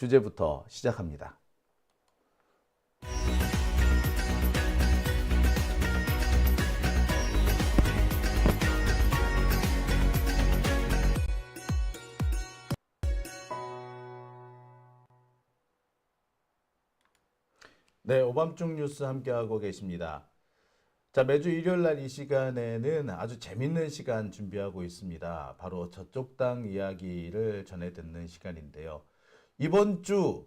주제부터 시작합니다. 네, 오밤중 뉴스 함께하고 계십니다. 자, 매주 일요일 날 이 시간에는 아주 재밌는 시간 준비하고 있습니다. 바로 저쪽 땅 이야기를 전해 듣는 시간인데요. 이번 주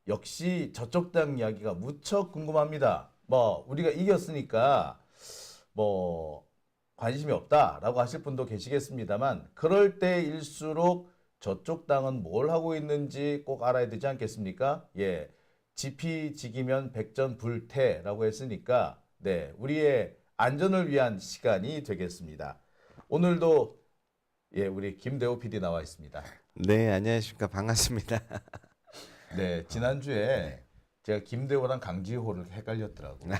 역시 저쪽 땅 이야기가 무척 궁금합니다. 우리가 이겼으니까 관심이 없다라고 하실 분도 계시겠습니다만, 그럴 때일수록 저쪽 땅은 뭘 하고 있는지 꼭 알아야 되지 않겠습니까? 예, 지피지기면 백전불태라고 했으니까, 네, 우리의 안전을 위한 시간이 되겠습니다. 오늘도 우리 김대호 PD 나와 있습니다. 네, 안녕하십니까. 반갑습니다. 네, 지난주에 제가 김대호랑 강지호를 헷갈렸더라고요.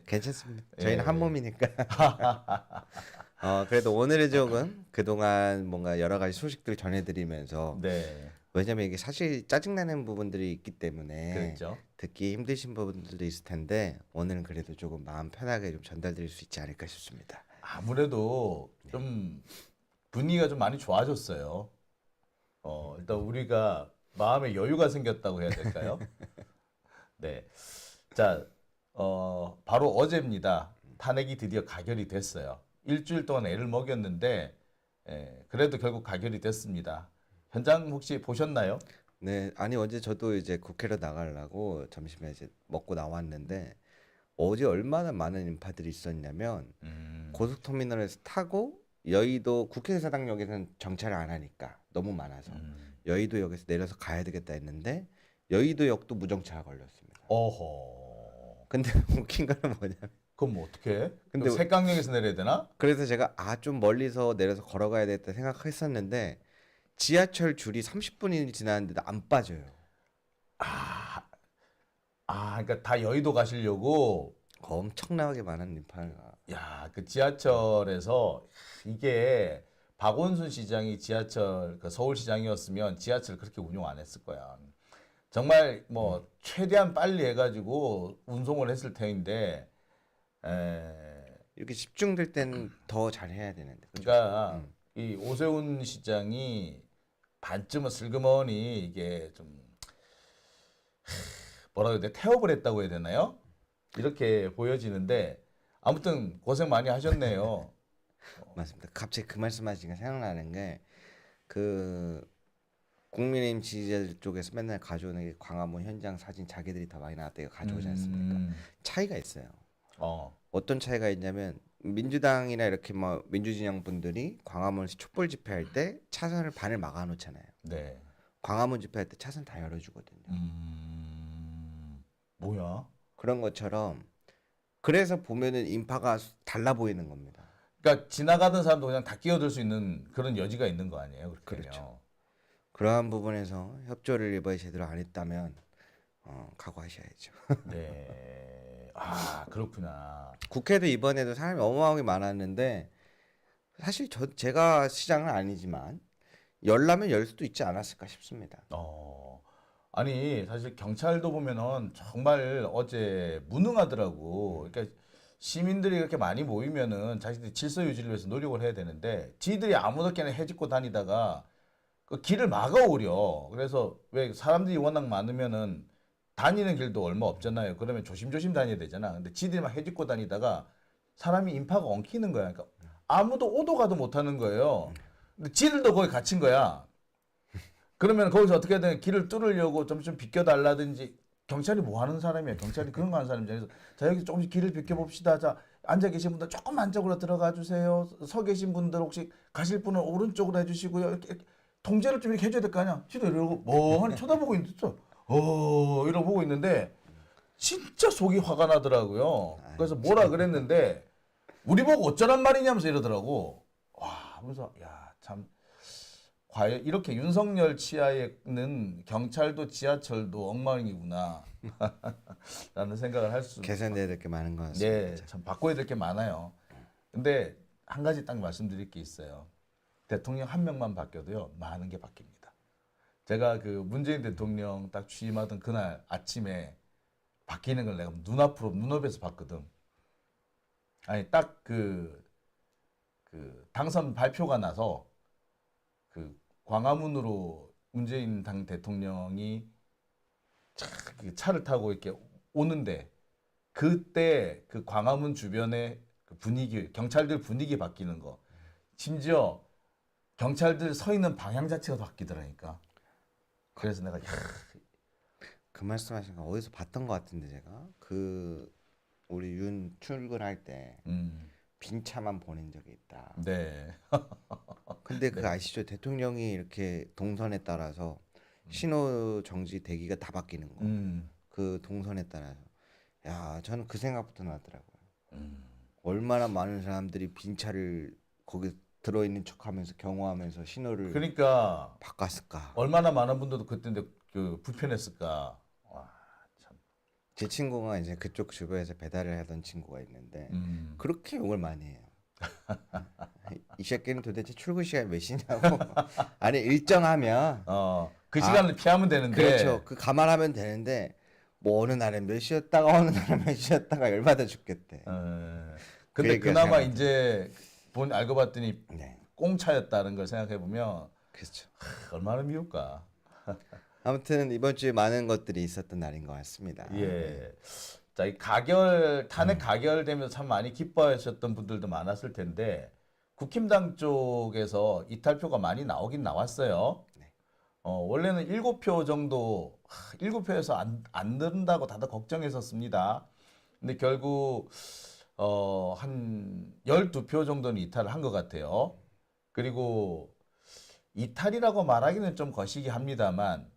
괜찮습니다. 저희는 예. 한 몸이니까. 그래도 오늘의 적은 그동안 뭔가 여러 가지 소식들 전해드리면서 네, 왜냐면 이게 사실 짜증나는 부분들이 있기 때문에 그렇죠. 듣기 힘드신 부분들도 있을 텐데 오늘은 그래도 조금 마음 편하게 좀 전달드릴 수 있지 않을까 싶습니다. 아무래도 좀 분위기가 좀 많이 좋아졌어요. 일단 우리가 마음에 여유가 생겼다고 해야 될까요? 네. 자, 바로 어제입니다. 탄핵이 드디어 가결이 됐어요. 일주일 동안 애를 먹였는데, 그래도 결국 가결이 됐습니다. 현장 혹시 보셨나요? 네, 아니 어제 저도 이제 국회로 나가려고 점심에 이제 먹고 나왔는데 어제 얼마나 많은 인파들이 있었냐면 고속터미널에서 타고 여의도 국회의사당역에서는 정차를 안 하니까 너무 많아서 여의도역에서 내려서 가야 되겠다 했는데 여의도역도 무정차가 걸렸습니다. 어허. 근데 웃긴 거는 뭐냐면 그럼 뭐 어떻게? 근데 색강역에서 내려야 되나? 그래서 제가 좀 멀리서 내려서 걸어가야 되겠다 생각했었는데 지하철 줄이 30분이 지났는데도 안 빠져요. 그러니까 다 여의도 가시려고. 엄청나게 많은 인파가. 야, 그 지하철에서 이게 박원순 시장이 지하철 그 서울시장이었으면 지하철 그렇게 운용 안 했을 거야. 정말 최대한 빨리 해가지고 운송을 했을 터인데, 이렇게 집중될 때는 더 잘해야 되는데. 그죠? 그러니까 이 오세훈 시장이 반쯤은 슬그머니 이게 좀 뭐라 그래야 돼? 태업을 했다고 해야 되나요? 이렇게 보여지는데 아무튼 고생 많이 하셨네요. 맞습니다. 갑자기 그 말씀하시니까 생각나는 게 그 국민의힘 지지자들 쪽에서 맨날 가져오는 게 광화문 현장 사진 자기들이 더 많이 나왔다 이거 가져오지 않습니까? 차이가 있어요. 어, 어떤 차이가 있냐면 민주당이나 이렇게 민주진영 분들이 광화문에서 촛불 집회할 때 차선을 반을 막아 놓잖아요. 네. 광화문 집회할 때 차선 다 열어주거든요. 뭐야? 그런 것처럼 그래서 보면은 인파가 달라 보이는 겁니다. 그러니까 지나가던 사람도 그냥 다 끼어들 수 있는 그런 여지가 있는 거 아니에요? 그렇게 그렇죠. 되면. 그러한 부분에서 협조를 이번에 제대로 안 했다면 각오하셔야죠. 네. 그렇구나. 국회도 이번에도 사람이 어마어마하게 많았는데 사실 제가 시장은 아니지만 열라면 열 수도 있지 않았을까 싶습니다. 아니, 사실 경찰도 보면은 정말 어제 무능하더라고. 그러니까 시민들이 이렇게 많이 모이면은 자신들이 질서 유지를 위해서 노력을 해야 되는데, 지들이 아무렇게나 해집고 다니다가 그 길을 막아오려. 그래서 왜 사람들이 워낙 많으면은 다니는 길도 얼마 없잖아요. 그러면 조심조심 다녀야 되잖아. 근데 지들이 막 해집고 다니다가 사람이 인파가 엉키는 거야. 그러니까 아무도 오도 가도 못하는 거예요. 근데 지들도 거기 갇힌 거야. 그러면 거기서 어떻게 해야 되냐. 길을 뚫으려고 좀 비켜달라든지. 경찰이 뭐 하는 사람이야. 경찰이 그런 거 하는 사람이잖아요. 그래서 자, 여기 조금씩 길을 비켜봅시다. 자, 앉아 계신 분들 조금 안쪽으로 들어가 주세요. 서 계신 분들 혹시 가실 분은 오른쪽으로 해주시고요. 이렇게 통제를 좀 이렇게 해줘야 될 거 아니야. 지도 이러고 멍하니 쳐다보고 있는데 이러고 보고 있는데 진짜 속이 화가 나더라고요. 그래서 뭐라 그랬는데 우리 보고 어쩌란 말이냐면서 이러더라고. 와, 하면서 야, 참 과연 이렇게 윤석열 치하에는 경찰도 지하철도 엉망이구나 라는 생각을 할 수. 개선돼야 될 게 많은 것 같습니다. 네, 참 바꿔야 될 게 많아요. 근데 한 가지 딱 말씀드릴 게 있어요. 대통령 한 명만 바뀌어도요 많은 게 바뀝니다. 제가 그 문재인 대통령 딱 취임하던 그날 아침에 바뀌는 걸 내가 눈앞으로 눈앞에서 봤거든. 아니 딱 그 당선 발표가 나서 그 광화문으로 문재인 당 대통령이 그 차를 타고 이렇게 오는데 그때 그 광화문 주변의 그 분위기, 경찰들 분위기 바뀌는 거, 심지어 경찰들 서 있는 방향 자체가 바뀌더라니까. 그래서 내가 야, 그 말씀하신 거 어디서 봤던 것 같은데 제가 그 우리 윤 출근할 때 빈 차만 보낸 적이 있다. 네, 근데 그 아시죠? 대통령이 이렇게 동선에 따라서 신호 정지 대기가 다 바뀌는 거. 그 동선에 따라서. 야, 저는 그 생각부터 나더라고요. 얼마나 많은 사람들이 빈 차를 거기 들어있는 척하면서 경호하면서 신호를 그러니까 바꿨을까. 얼마나 많은 분들도 그때 그 불편했을까. 와, 참. 제 친구가 이제 그쪽 주변에서 배달을 하던 친구가 있는데 그렇게 욕을 많이 해요. 이 새끼는 도대체 출근 시간 몇 시냐고. 아니 일정하면 그 시간을 피하면 되는데. 그렇죠. 그 감안하면 되는데 뭐 어느 날은 몇 시였다가 어느 날은 몇 시였다가 열받아 죽겠대. 근데 그 얘기가 그나마 생각나요. 이제 알고 봤더니 네, 공차였다는 걸 생각해 보면 그렇죠. 얼마나 미울까. 아무튼 이번 주에 많은 것들이 있었던 날인 것 같습니다. 예. 자, 이 가결 탄핵 가결되면서 참 많이 기뻐하셨던 분들도 많았을 텐데 국힘당 쪽에서 이탈표가 많이 나오긴 나왔어요. 네. 원래는 7표 정도 7표에서 안 는다고 다들 걱정했었습니다. 근데 결국 한 12표 정도는 이탈을 한 것 같아요. 그리고 이탈이라고 말하기는 좀 거시기 합니다만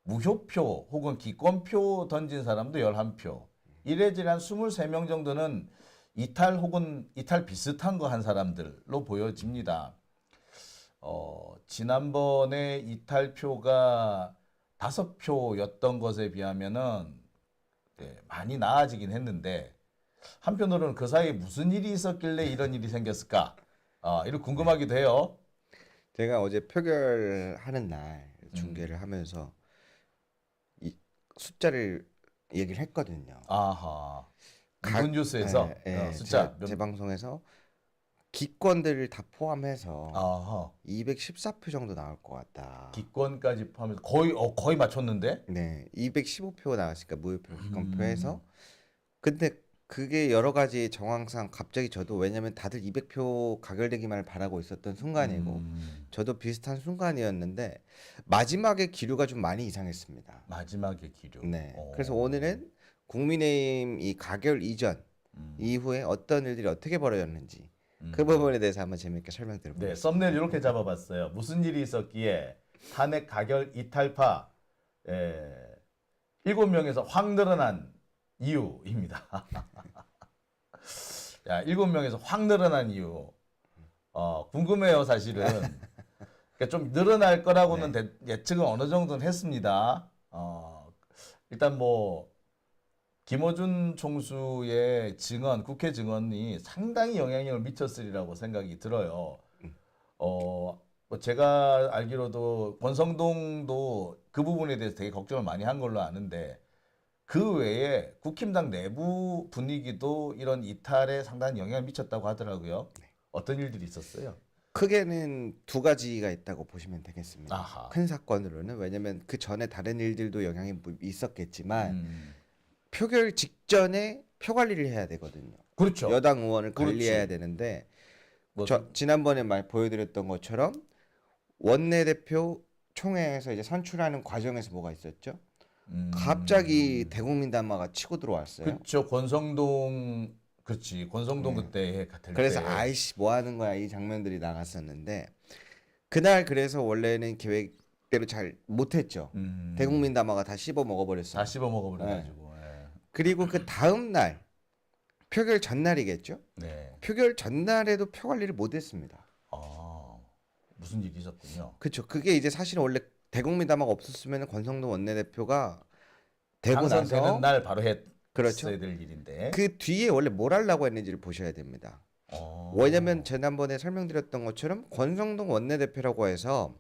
무효표 혹은 기권표 던진 사람도 11표. 이래저래 한 23명 정도는 이탈 혹은 이탈 비슷한 거 한 사람들로 보여집니다. 지난번에 이탈표가 5표였던 것에 비하면은 많이 나아지긴 했는데 한편으로는 그 사이에 무슨 일이 있었길래 이런 일이 생겼을까? 이런 궁금하기도 해요. 제가 어제 표결하는 날 중계를 하면서 이 숫자를 얘기를 했거든요. 아하. 각- 이분 뉴스에서 예, 숫자 제 방송에서 기권들을 다 포함해서 아하. 214표 정도 나올 것 같다. 기권까지 포함해서 거의 맞췄는데? 네, 215표 나왔으니까 무효표 기권표에서. 근데 그게 여러 가지 정황상 갑자기 저도 왜냐면 다들 200표 가결되기만을 바라고 있었던 순간이고 저도 비슷한 순간이었는데 마지막에 기류가 좀 많이 이상했습니다. 마지막에 기류. 네, 그래서 오늘은 국민의힘 이 가결 이전 이후에 어떤 일들이 어떻게 벌어졌는지 그 부분에 대해서 한번 재미있게 네, 설명드려보겠습니다. 썸네일 이렇게 잡아봤어요. 무슨 일이 있었기에 탄핵 가결 이탈파 7명에서 확 늘어난 이유입니다. 야, 7명에서 확 늘어난 이유. 궁금해요, 사실은. 그러니까 좀 늘어날 거라고는 예측은 어느 정도는 했습니다. 일단 뭐 김어준 총수의 증언, 국회 증언이 상당히 영향력을 미쳤으리라고 생각이 들어요. 뭐 제가 알기로도 권성동도 그 부분에 대해서 되게 걱정을 많이 한 걸로 아는데 그 외에 국힘당 내부 분위기도 이런 이탈에 상당한 영향을 미쳤다고 하더라고요. 어떤 일들이 있었어요? 크게는 두 가지가 있다고 보시면 되겠습니다. 아하. 큰 사건으로는 왜냐면 그 전에 다른 일들도 영향이 있었겠지만 표결 직전에 표 관리를 해야 되거든요. 그렇죠. 여당 의원을 그렇지. 관리해야 되는데 뭐, 지난번에 보여드렸던 것처럼 원내대표 총회에서 이제 선출하는 과정에서 뭐가 있었죠? 갑자기 대국민 담화가 치고 들어왔어요. 그렇죠. 권성동 그렇지. 권성동 그때 같을 그래서 때. 아이씨 뭐 하는 거야 이 장면들이 나갔었는데 그날 그래서 원래는 계획대로 잘 못했죠. 대국민 담화가 다 씹어 먹어버렸어요. 다 씹어 먹어버려가지고. 그리고 그 다음 날 표결 전날이겠죠. 네. 표결 전날에도 표 관리를 못했습니다. 무슨 일이 있었군요. 그렇죠. 그게 이제 사실은 원래 대국민 담화가 없었으면 권성동 원내대표가 되고 당선되는 나서 날 바로 했어야 그렇죠. 될 일인데. 그 뒤에 원래 뭘 하려고 했는지를 보셔야 됩니다. 왜냐면 지난번에 설명드렸던 것처럼 권성동 원내대표라고 해서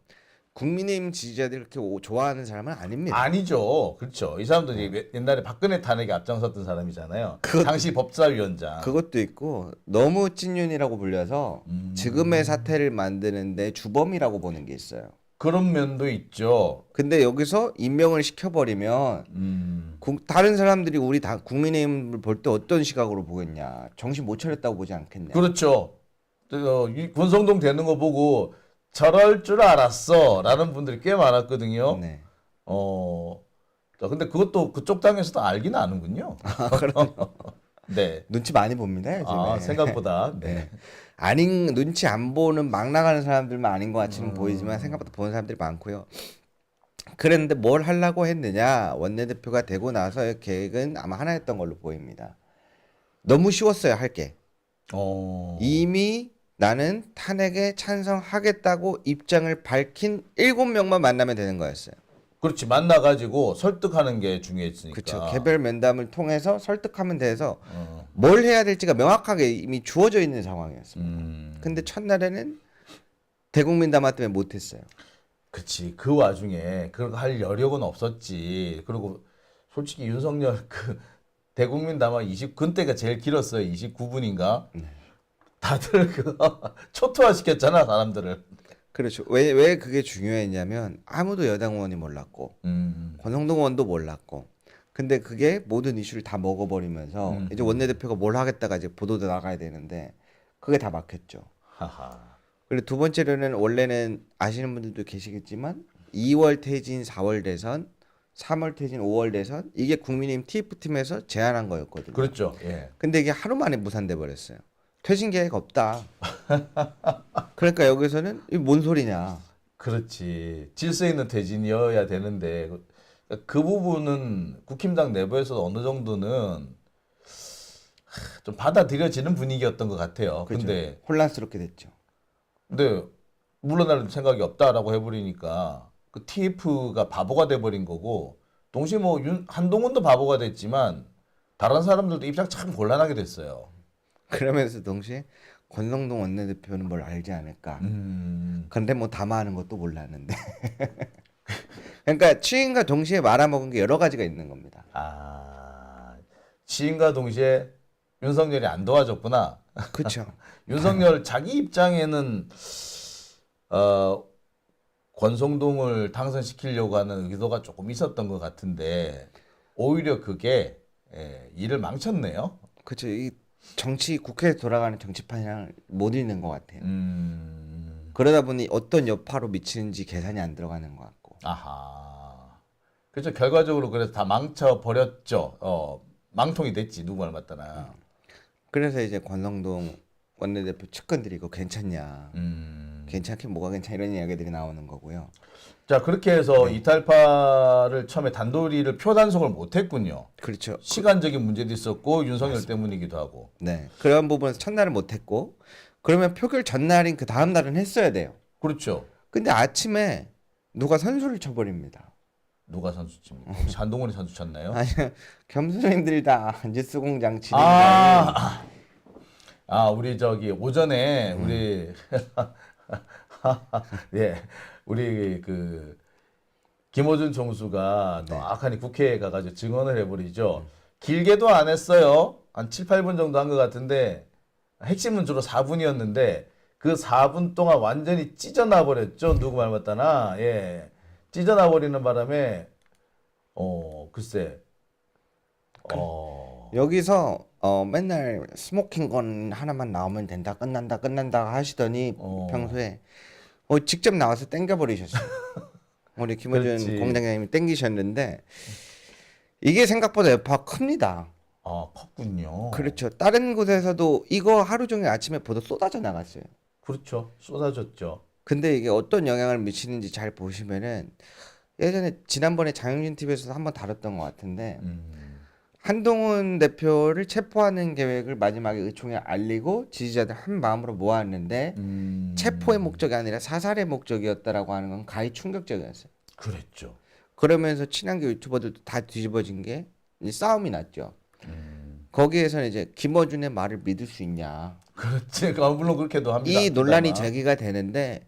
국민의힘 지지자들이 그렇게 좋아하는 사람은 아닙니다. 아니죠. 그렇죠. 이 사람도 이제 옛날에 박근혜 탄핵에 앞장섰던 사람이잖아요. 당시 법사위원장. 그것도 있고 너무 찐윤이라고 불려서 지금의 사태를 만드는데 주범이라고 보는 게 있어요. 그런 면도 있죠. 근데 여기서 임명을 시켜버리면 다른 사람들이 우리 다 국민의힘을 볼 때 어떤 시각으로 보겠냐. 정신 못 차렸다고 보지 않겠냐. 그렇죠. 이 권성동 되는 거 보고 저럴 줄 알았어라는 분들이 꽤 많았거든요. 네. 근데 그것도 그쪽 당에서도 알긴 아는군요. 네. 눈치 많이 봅니다. 요즘에. 생각보다. 네. 네. 눈치 안 보는 막 나가는 사람들만 아닌 것 같이는 보이지만 생각보다 보는 사람들이 많고요. 그런데 뭘 하려고 했느냐. 원내대표가 되고 나서의 계획은 아마 하나였던 걸로 보입니다. 너무 쉬웠어요, 할 게. 이미 나는 탄핵에 찬성하겠다고 입장을 밝힌 7명만 만나면 되는 거였어요. 그렇지. 만나가지고 설득하는 게 중요했으니까. 그렇죠. 개별 면담을 통해서 설득하면 돼서 뭘 해야 될지가 명확하게 이미 주어져 있는 상황이었습니다. 근데 첫날에는 대국민 담화 때문에 못했어요. 그렇지. 그 와중에 그걸 할 여력은 없었지. 그리고 솔직히 윤석열 그 대국민 담화 그때가 제일 길었어요. 29분인가? 다들 초토화 시켰잖아, 사람들을. 그렇죠. 왜 그게 중요했냐면 아무도 여당 의원이 몰랐고 권성동 의원도 몰랐고 근데 그게 모든 이슈를 다 먹어버리면서 이제 원내대표가 뭘 하겠다가 이제 보도도 나가야 되는데 그게 다 막혔죠. 하하. 그리고 두 번째로는 원래는 아시는 분들도 계시겠지만 2월 퇴진 4월 대선 3월 퇴진 5월 대선 이게 국민의힘 TF팀에서 제안한 거였거든요. 그렇죠. 예. 근데 이게 하루 만에 무산돼 버렸어요. 퇴진 계획 없다. 그러니까 여기서는 이게 뭔 소리냐. 그렇지. 질서 있는 퇴진이어야 되는데 그 부분은 국힘당 내부에서 어느 정도는 좀 받아들여지는 분위기였던 것 같아요. 그렇죠. 근데 혼란스럽게 됐죠. 물러날 생각이 없다라고 해버리니까 그 TF가 바보가 돼버린 거고 동시에 뭐 한동훈도 바보가 됐지만 다른 사람들도 입장 참 곤란하게 됐어요. 그러면서 동시에 권성동 원내대표는 뭘 알지 않을까. 그런데 뭐 담화하는 것도 몰랐는데. 그러니까 취임과 동시에 말아먹은 게 여러 가지가 있는 겁니다. 취임과 동시에 윤석열이 안 도와줬구나. 그렇죠. 윤석열 자기 입장에는 권성동을 당선시키려고 하는 의도가 조금 있었던 것 같은데 오히려 그게 일을 망쳤네요. 그렇죠. 이 정치 국회에 돌아가는 정치판이랑 못 읽는 것 같아요. 그러다 보니 어떤 여파로 미치는지 계산이 안 들어가는 것 같고. 아하. 그렇죠. 결과적으로 그래서 다 망쳐 버렸죠. 망통이 됐지 누구 말 맞다나. 그래서 이제 권성동 원내대표 측근들이 이거 괜찮냐. 괜찮긴 뭐가 괜찮 이런 이야기들이 나오는 거고요. 자 그렇게 해서 이탈파를 처음에 단도리를 표단속을 못했군요. 그렇죠. 시간적인 문제도 있었고 윤석열 때문이기도 하고. 네. 그런 부분에서 첫날은 못했고 그러면 표결 전날인 그 다음 날은 했어야 돼요. 그렇죠. 근데 아침에 누가 선수를 쳐버립니다. 누가 선수 칩니까? 혹시 한동훈이 선수 쳤나요? 아니 겸손인들 다 뉴스공장 진행자인 우리 저기 오전에 우리 예 우리 그 김어준 총수가 정확하니 국회에 가가지고 증언을 해버리죠. 길게도 안 했어요. 한 7, 8분 정도 한 것 같은데 핵심은 주로 4분이었는데 그 4분 동안 완전히 찢어놔 버렸죠. 누구 말 맞다나 예 찢어놔 버리는 바람에 글쎄 여기서 맨날 스모킹 건 하나만 나오면 된다 끝난다 하시더니 평소에 직접 나와서 땡겨버리셨어요. 우리 김어준 그렇지. 공장장님이 땡기셨는데 이게 생각보다 여파가 큽니다. 컸군요. 그렇죠. 다른 곳에서도 이거 하루 종일 아침에 보도 쏟아져 나갔어요. 그렇죠. 쏟아졌죠. 근데 이게 어떤 영향을 미치는지 잘 보시면은 예전에 지난번에 장영진 TV에서도 한번 다뤘던 것 같은데 한동훈 대표를 체포하는 계획을 마지막에 의총에 알리고 지지자들 한 마음으로 모았는데 체포의 목적이 아니라 사살의 목적이었다라고 하는 건 가히 충격적이었어요. 그랬죠. 그러면서 친한계 유튜버들도 다 뒤집어진 게 이제 싸움이 났죠. 거기에서는 이제 김어준의 말을 믿을 수 있냐. 그렇지. 물론 그렇게도 합니다. 이 논란이 합니다만. 제기가 되는데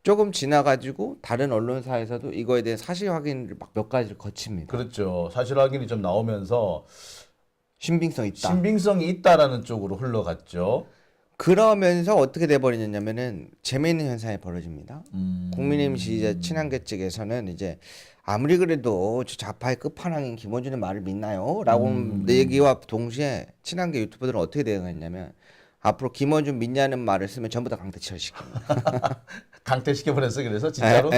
조금 지나가지고 다른 언론사에서도 이거에 대한 사실 확인을 막 몇 가지를 거칩니다. 그렇죠. 사실 확인이 좀 나오면서 신빙성 있다. 신빙성이 있다라는 쪽으로 흘러갔죠. 그러면서 어떻게 돼버리냐면은 재미있는 현상이 벌어집니다. 국민의힘 지지자 친한계 측에서는 이제 아무리 그래도 저 좌파의 끝판왕인 김어준의 말을 믿나요? 라고 얘기와 동시에 친한계 유튜버들은 어떻게 대응했냐면 앞으로 김어준 믿냐는 말을 쓰면 전부 다 강퇴시킵니다. 강퇴시켜버렸어. 그래서 진짜로.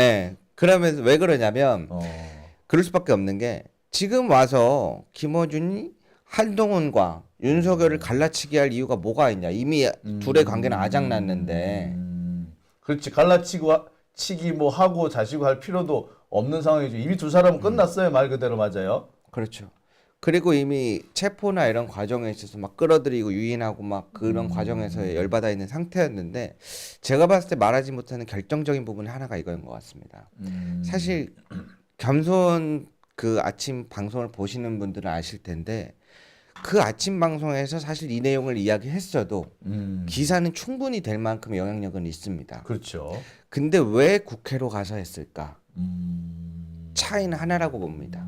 그러면서 왜 그러냐면 어. 그럴 수밖에 없는 게 지금 와서 김어준이 한동훈과 윤석열을 갈라치게 할 이유가 뭐가 있냐. 이미 둘의 관계는 아작났는데. 그렇지. 갈라치기 뭐 하고 자시고 할 필요도 없는 상황이죠. 이미 두 사람은 끝났어요. 말 그대로 맞아요. 그렇죠. 그리고 이미 체포나 이런 과정에 있어서 막 끌어들이고 유인하고 막 그런 과정에서 열받아 있는 상태였는데 제가 봤을 때 말하지 못하는 결정적인 부분이 하나가 이거인 것 같습니다. 사실 겸손 그 아침 방송을 보시는 분들은 아실 텐데 그 아침 방송에서 사실 이 내용을 이야기했어도 기사는 충분히 될 만큼 영향력은 있습니다. 그렇죠. 근데 왜 국회로 가서 했을까? 차이는 하나라고 봅니다.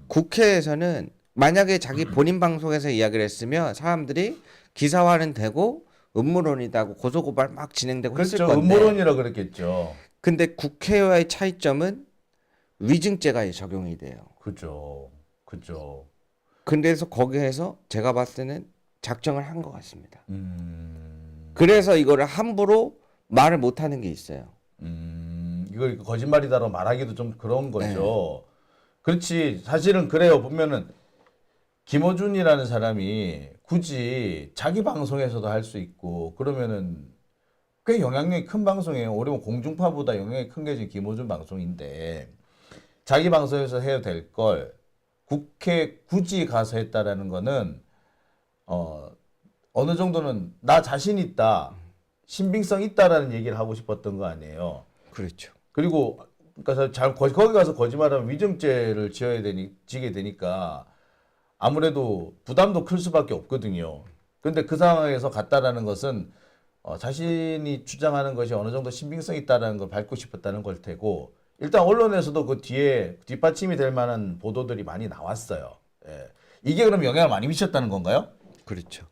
국회에서는 만약에 자기 본인 방송에서 이야기를 했으면 사람들이 기사화는 되고 음모론이다 하고 고소고발 막 진행되고 했을 그렇죠. 건데 음모론이라 그랬겠죠. 근데 국회와의 차이점은 위증죄가 적용이 돼요. 그죠. 그죠. 그래서 거기에서 제가 봤을 때는 작정을 한 것 같습니다. 그래서 이거를 함부로 말을 못하는 게 있어요. 이걸 거짓말이다라고 말하기도 좀 그런 거죠. 그렇지. 사실은 그래요. 보면은 김어준이라는 사람이 굳이 자기 방송에서도 할 수 있고 그러면은 꽤 영향력이 큰 방송이에요. 오히려 공중파보다 영향이 큰 게 지금 김어준 방송인데 자기 방송에서 해야 될 걸 국회 굳이 가서 했다라는 거는 어느 정도는 나 자신 있다, 신빙성 있다라는 얘기를 하고 싶었던 거 아니에요. 그렇죠. 그리고 그러니까 거기 가서 거짓말하면 위증죄를 지게 되니까 아무래도 부담도 클 수밖에 없거든요. 근데 그 상황에서 갔다라는 것은 자신이 주장하는 것이 어느 정도 신빙성 있다라는 걸 밝고 싶었다는 걸 테고 일단 언론에서도 그 뒤에 뒷받침이 될 만한 보도들이 많이 나왔어요. 예. 이게 그럼 영향을 많이 미쳤다는 건가요? 그렇죠.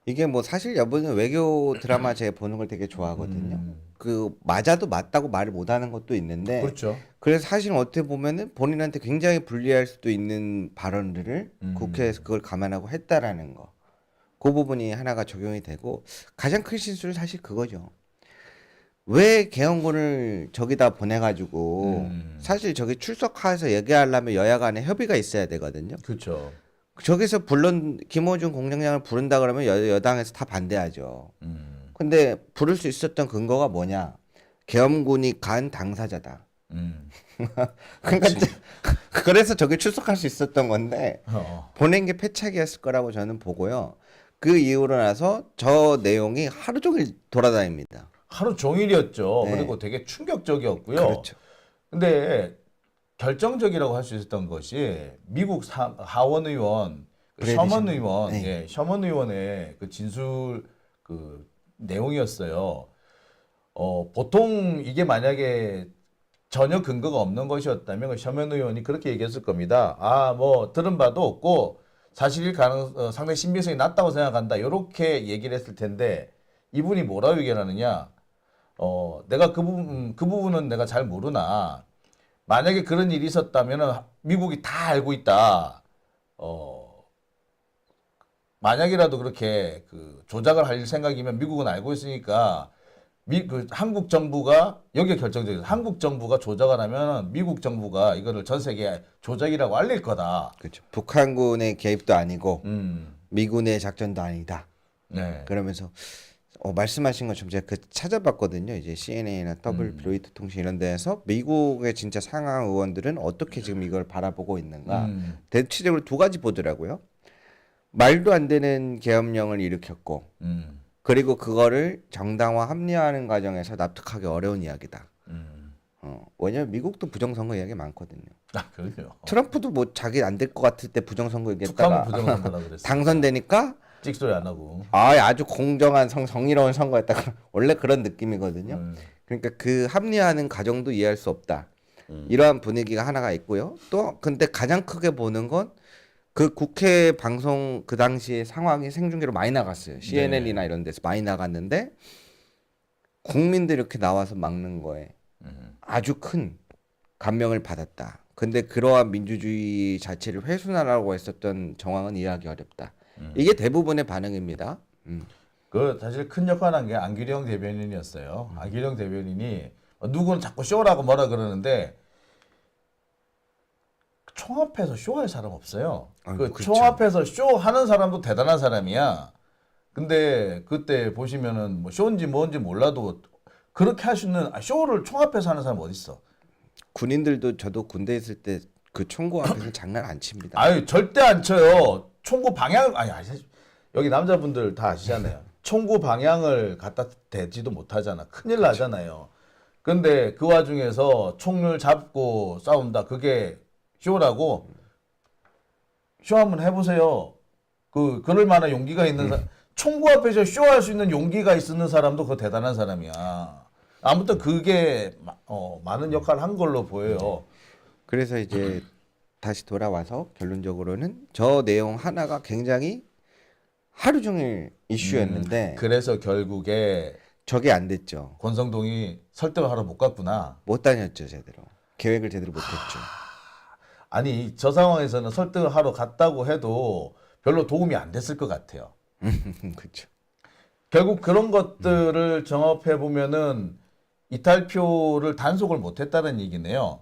이게 뭐 사실 여보는 외교 드라마 제가 보는 걸 되게 좋아하거든요. 그 맞아도 맞다고 말을 못하는 것도 있는데 그렇죠. 그래서 사실 어떻게 보면은 본인한테 굉장히 불리할 수도 있는 발언들을 국회에서 그걸 감안하고 했다라는 거. 그 부분이 하나가 적용이 되고 가장 큰 실수는 사실 그거죠. 왜 계엄군을 저기다 보내가지고 사실 저기 출석해서 얘기하려면 여야 간에 협의가 있어야 되거든요. 그렇죠. 저기서 물론 김어준 공장장을 부른다 그러면 여당에서 다 반대하죠. 근데 부를 수 있었던 근거가 뭐냐? 계엄군이 간 당사자다. 그러니까 그래서 저기 출석할 수 있었던 건데 보낸 게 패착이었을 거라고 저는 보고요. 그 이후로 나서 저 내용이 하루 종일 돌아다닙니다. 하루 종일이었죠. 네. 그리고 되게 충격적이었고요. 그렇죠. 근데 결정적이라고 할 수 있었던 것이 미국 하원 의원, 셔먼 의원, 네. 예, 셔먼 의원의 그 진술 그 내용이었어요. 보통 이게 만약에 전혀 근거가 없는 것이었다면 그 셔먼 의원이 그렇게 얘기했을 겁니다. 뭐 들은 바도 없고 사실일 상당히 신빙성이 낮다고 생각한다. 이렇게 얘기를 했을 텐데 이분이 뭐라고 얘기를 하느냐? 내가 그 부분은 내가 잘 모르나. 만약에 그런 일이 있었다면 미국이 다 알고 있다. 만약이라도 그렇게 그 조작을 할 생각이면 미국은 알고 있으니까 한국 정부가 여기에 결정적이죠. 한국 정부가 조작을 하면 미국 정부가 이거를 전 세계에 조작이라고 알릴 거다. 그렇죠. 북한군의 개입도 아니고 미군의 작전도 아니다. 네. 그러면서 말씀하신 것처럼 제가 그 찾아봤거든요. 이제 CNN이나 로이터 통신 이런 데에서 미국의 진짜 상하 의원들은 어떻게 지금 이걸 바라보고 있는가. 대체적으로 두 가지 보더라고요. 말도 안 되는 계엄령을 일으켰고 그리고 그거를 정당화 합리화하는 과정에서 납득하기 어려운 이야기다. 왜냐면 미국도 부정선거 이야기 많거든요. 그럼요. 트럼프도 뭐 자기 안 될 것 같을 때 부정선거 북한은 얘기했다가 부정선거라고 그랬어요. 당선되니까 찍소리 안 하고. 아주 공정한 정의로운 선거였다. 원래 그런 느낌이거든요. 그러니까 그 합리화하는 과정도 이해할 수 없다. 이러한 분위기가 하나가 있고요. 또 근데 가장 크게 보는 건 그 국회 방송 그 당시에 상황이 생중계로 많이 나갔어요. CNN이나 이런 데서 많이 나갔는데 국민들이 이렇게 나와서 막는 거에 아주 큰 감명을 받았다. 근데 그러한 민주주의 자체를 훼손하라고 했었던 정황은 이해하기 어렵다. 이게 대부분의 반응입니다. 그 사실 큰 역할을 한 게 안기령 대변인이었어요. 안기령 대변인이 누구는 자꾸 쇼라고 뭐라 그러는데 총 앞에서 쇼할 사람 없어요. 그 그렇죠. 총 앞에서 쇼 하는 사람도 대단한 사람이야. 근데 그때 보시면은 뭐 쇼인지 뭔지 몰라도 그렇게 할 수 있는 쇼를 총 앞에서 하는 사람 어디 있어? 군인들도 저도 군대 있을 때 그 총구 앞에서 장난 안 칩니다. 아유 절대 안 쳐요. 총구 방향 여기 남자분들 다 아시잖아요. 총구 방향을 갖다 대지도 못하잖아. 큰일 나잖아요. 근데 그 와중에서 총을 잡고 싸운다. 그게 쇼라고 쇼 한번 해보세요. 그럴 만한 용기가 있는 사람, 총구 앞에서 쇼할 수 있는 용기가 있는 사람도 그 대단한 사람이야. 아무튼 그게 많은 역할을 한 걸로 보여요. 그래서 이제 다시 돌아와서 결론적으로는 저 내용 하나가 굉장히 하루 종일 이슈였는데 그래서 결국에 저게 안 됐죠. 권성동이 설득을 하러 못 갔구나. 못 다녔죠 제대로. 계획을 제대로 못했죠. 아니 저 상황에서는 설득을 하러 갔다고 해도 별로 도움이 안 됐을 것 같아요. 그렇죠. 결국 그런 것들을 정업해 보면은 이탈표를 단속을 못했다는 얘기네요.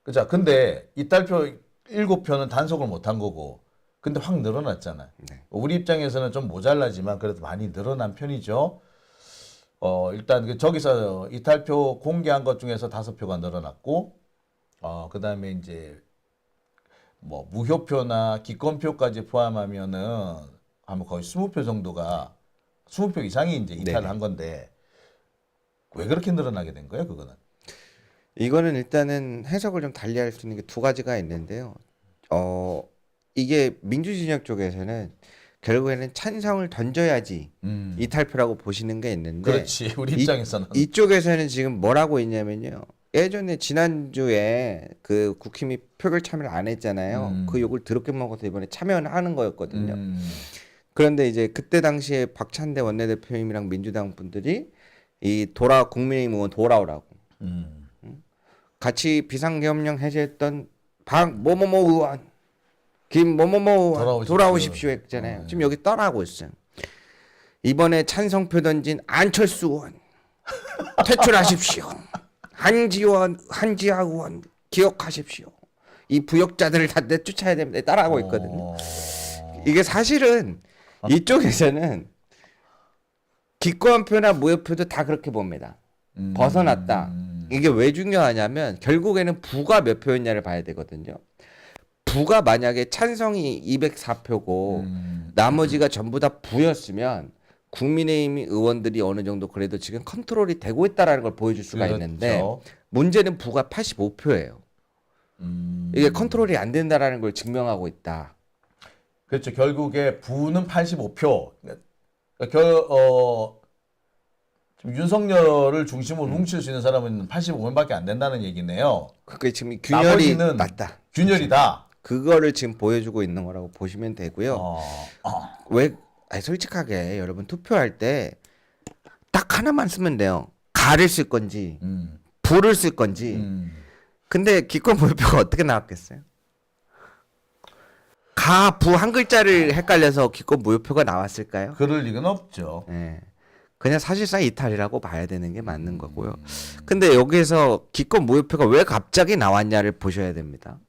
그죠? 근데 이탈표 7표는 단속을 못한 거고, 근데 확 늘어났잖아요. 네. 우리 입장에서는 좀 모자라지만 그래도 많이 늘어난 편이죠. 일단 저기서 이탈표 공개한 것 중에서 5표가 늘어났고, 그다음에 이제 뭐 무효표나 기권표까지 포함하면은 아마 거의 20표 정도가 20표 이상이 이제 이탈을 네네. 한 건데 왜 그렇게 늘어나게 된 거예요, 그거는? 이거는 일단은 해석을 좀 달리할 수 있는 게 두 가지가 있는데요. 이게 민주진영 쪽에서는 결국에는 찬성을 던져야지 이탈표라고 보시는 게 있는데 그렇지. 우리 입장에서는 이쪽에서는 지금 뭐라고 있냐면요. 예전에 지난주에 그 국힘이 표결 참여를 안 했잖아요. 그 욕을 더럽게 먹어서 이번에 참여를 하는 거였거든요. 그런데 이제 그때 당시에 박찬대 원내대표님이랑 민주당 분들이 국민의힘 의원 돌아오라고 같이 비상계엄령 해제했던 박뭐뭐뭐 의원 김뭐뭐뭐 의원 돌아오십시오 했잖아요. 지금 여기 떠나고 있어요. 이번에 찬성표 던진 안철수 의원 퇴출하십시오. 한지아 의원 기억하십시오. 이 부역자들을 다 내쫓아야 됩니다. 따라하고 있거든요. 이게 사실은 이쪽에서는 기권표나 무효표도 다 그렇게 봅니다. 벗어났다. 이게 왜 중요하냐면 결국에는 부가 몇 표였냐를 봐야 되거든요. 부가 만약에 찬성이 204표고 나머지가 전부 다 부였으면 국민의힘 의원들이 어느 정도 그래도 지금 컨트롤이 되고 있다라는 걸 보여줄 수가 그렇죠. 있는데 문제는 부가 85표예요. 이게 컨트롤이 안 된다라는 걸 증명하고 있다. 그렇죠. 결국에 부는 85표. 지금 윤석열을 중심으로 뭉칠 수 있는 사람은 85명밖에 안 된다는 얘기네요. 그게 지금 균열이 낮다. 균열이다. 그거를 지금 보여주고 있는 거라고 보시면 되고요. 솔직하게 여러분 투표할 때 딱 하나만 쓰면 돼요. 가를 쓸 건지 부를 쓸 건지. 근데 기권 무효표가 어떻게 나왔겠어요? 가, 부 한 글자를 헷갈려서 기권 무효표가 나왔을까요? 그럴 리는 없죠. 네. 그냥 사실상 이탈이라고 봐야 되는 게 맞는 거고요. 근데 여기에서 기권 무효표가 왜 갑자기 나왔냐를 보셔야 됩니다.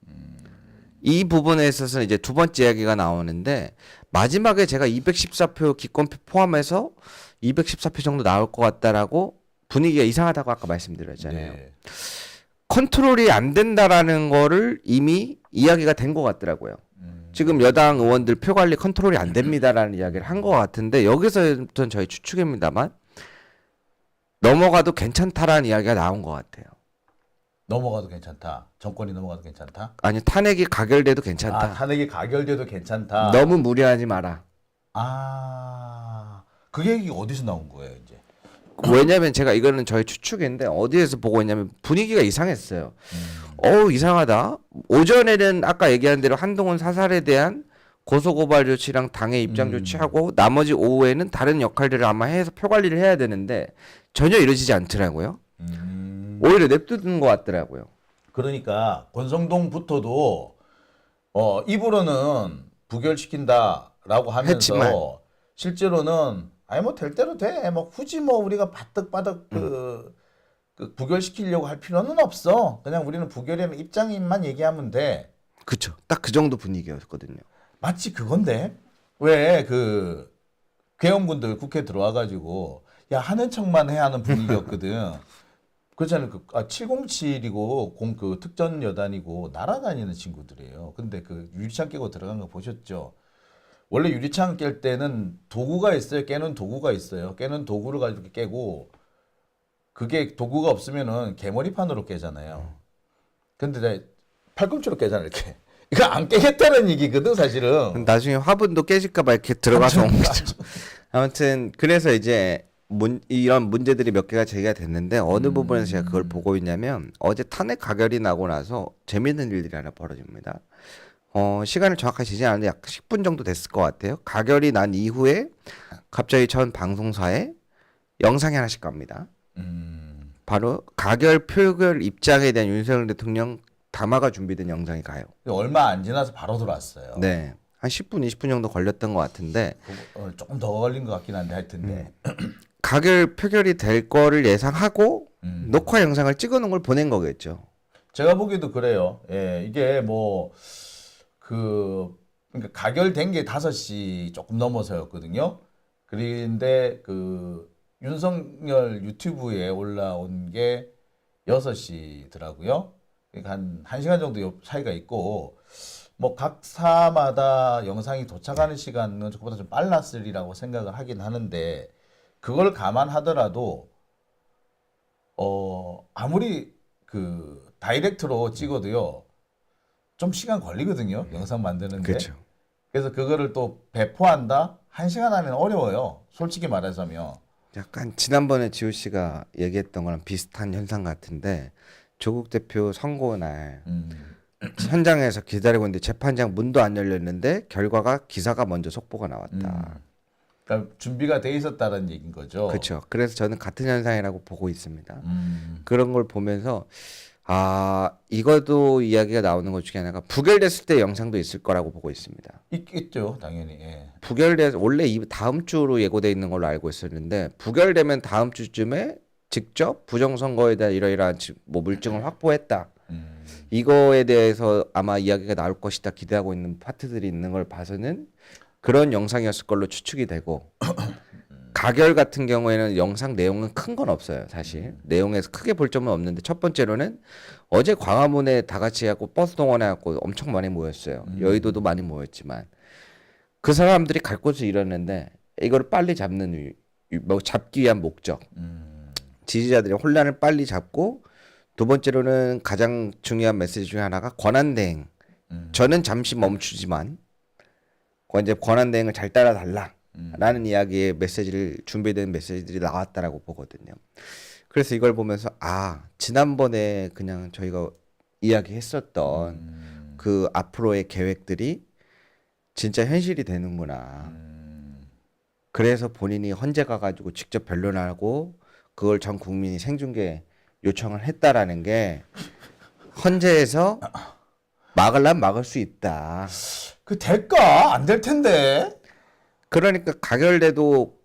이 부분에 있어서 이제 두 번째 이야기가 나오는데 마지막에 제가 214표 기권표 포함해서 214표 정도 나올 것 같다라고 분위기가 이상하다고 아까 말씀드렸잖아요. 네. 컨트롤이 안 된다라는 거를 이미 이야기가 된 것 같더라고요. 지금 여당 의원들 표 관리 컨트롤이 안 됩니다라는 이야기를 한 것 같은데 여기서부터는 저희 추측입니다만 넘어가도 괜찮다라는 이야기가 나온 것 같아요. 넘어가도 괜찮다. 정권이 넘어가도 괜찮다. 아니 탄핵이 가결돼도 괜찮다. 탄핵이 가결돼도 괜찮다. 너무 무리하지 마라. 그 얘기가 어디서 나온 거예요, 이제? 왜냐면 제가 이거는 저의 추측인데 어디에서 보고 있냐면 분위기가 이상했어요. 이상하다. 오전에는 아까 얘기한 대로 한동훈 사살에 대한 고소고발 조치랑 당의 입장 조치하고 나머지 오후에는 다른 역할들을 아마 해서 표 관리를 해야 되는데 전혀 이루어지지 않더라고요. 오히려 냅두는 것 같더라고요. 그러니까 권성동부터도 입으로는 부결시킨다라고 하면서 했지만. 실제로는 아니 뭐 될 대로 돼. 뭐 굳이 뭐 우리가 바득바득 그 부결시키려고 할 필요는 없어. 그냥 우리는 부결이라는 입장만 얘기하면 돼. 그쵸. 딱 그 정도 분위기였거든요. 마치 그건데 왜 그 괴원군들 국회 들어와가지고 야 하는 척만 해야 하는 분위기였거든. 그렇잖아요. 707이고 그 특전 여단이고 날아다니는 친구들이에요. 근데 그 유리창 깨고 들어간 거 보셨죠? 원래 유리창 깰 때는 도구가 있어요. 깨는 도구가 있어요. 깨는 도구를 가지고 깨고 그게 도구가 없으면은 개머리판으로 깨잖아요. 근데 팔꿈치로 깨잖아요. 이렇게. 이거 안 깨겠다는 얘기거든 사실은. 나중에 화분도 깨질까봐 이렇게 들어가서 온 거죠. 아무튼 그래서 이제 이런 문제들이 몇 개가 제기가 됐는데 어느 부분에서 제가 그걸 보고 있냐면 어제 탄핵 가결이 나고 나서 재밌는 일들이 하나 벌어집니다. 시간을 정확하게 재지 않았는데 약 10분 정도 됐을 것 같아요. 가결이 난 이후에 갑자기 전 방송사에 영상이 하나씩 갑니다. 바로 가결 표결 입장에 대한 윤석열 대통령 담화가 준비된 영상이 가요. 얼마 안 지나서 바로 들어왔어요. 네. 한 10분, 20분 정도 걸렸던 것 같은데 조금 더 걸린 것 같긴 한데 하여튼 가결 표결이 될 거를 예상하고 녹화 영상을 찍어놓은 걸 보낸 거겠죠. 제가 보기에도 그래요. 예, 이게 그러니까 가결된 게 5시 조금 넘어서였거든요. 그런데 그 윤석열 유튜브에 올라온 게 6시더라고요. 그러니까 한 1시간 정도 차이가 있고 뭐 각 사마다 영상이 도착하는 시간은 저보다 좀 빨랐으리라고 생각을 하긴 하는데 그걸 감안하더라도 아무리 그 다이렉트로 찍어도요 좀 시간 걸리거든요. 영상 만드는데. 그렇죠. 그래서 그거를 또 배포한다? 1시간 안에는 어려워요. 솔직히 말하자면. 약간 지난번에 지호 씨가 얘기했던 거랑 비슷한 현상 같은데 조국 대표 선고 날 현장에서 기다리고 있는데 재판장 문도 안 열렸는데 결과가 기사가 먼저 속보가 나왔다. 그러니까 준비가 돼 있었다는 얘기인 거죠. 그렇죠. 그래서 저는 같은 현상이라고 보고 있습니다. 음. 그런 걸 보면서 이것도 이야기가 나오는 것 중에 하나가 부결됐을 때 영상도 있을 거라고 보고 있습니다. 있겠죠, 당연히. 예. 부결돼서 원래 다음 주로 예고돼 있는 걸로 알고 있었는데 부결되면 다음 주쯤에 직접 부정선거에 대한 이러이러한 뭐 물증을 확보했다. 이거에 대해서 아마 이야기가 나올 것이다 기대하고 있는 파트들이 있는 걸 봐서는 그런 영상이었을 걸로 추측이 되고 가결 같은 경우에는 영상 내용은 큰 건 없어요. 사실 내용에서 크게 볼 점은 없는데 첫 번째로는 어제 광화문에 다 같이 하고 버스 동원해갖고 엄청 많이 모였어요. 여의도도 많이 모였지만 그 사람들이 갈 곳을 잃었는데 이거를 빨리 잡는 뭐 잡기 위한 목적 지지자들의 혼란을 빨리 잡고 두 번째로는 가장 중요한 메시지 중에 하나가 권한대행. 저는 잠시 멈추지만 이제 권한대행을 잘 따라달라. 라는 이야기의 메시지를 준비된 메시지들이 나왔다라고 보거든요. 그래서 이걸 보면서 지난번에 그냥 저희가 이야기했었던 그 앞으로의 계획들이 진짜 현실이 되는구나. 그래서 본인이 헌재 가가지고 직접 변론하고 그걸 전 국민이 생중계 요청을 했다라는 게 헌재에서 막으려면 막을 수 있다. 그 될까? 안 될 텐데. 그러니까 가결돼도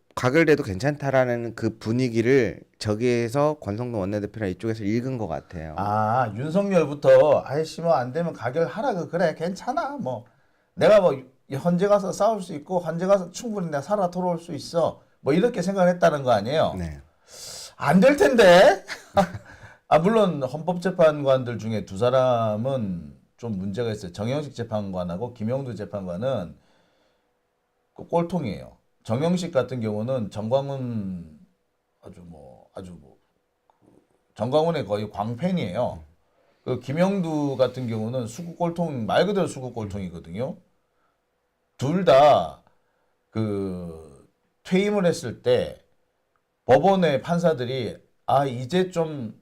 괜찮다라는 그 분위기를 저기에서 권성동 원내대표나 이쪽에서 읽은 것 같아요. 윤석열부터 아이씨 뭐 안 되면 가결하라 그래 괜찮아 뭐 내가 뭐 헌재 가서 싸울 수 있고 헌재 가서 충분히 내가 살아 돌아올 수 있어 뭐 이렇게 생각을 했다는 거 아니에요? 네. 안 될 텐데. 물론 헌법재판관들 중에 두 사람은 좀 문제가 있어요. 정영식 재판관하고 김영두 재판관은 그 꼴통이에요. 정영식 같은 경우는 정광훈 정광훈의 거의 광팬이에요. 그 김영두 같은 경우는 수구 꼴통 말 그대로 수구 꼴통이거든요. 둘 다 그 퇴임을 했을 때 법원의 판사들이 이제 좀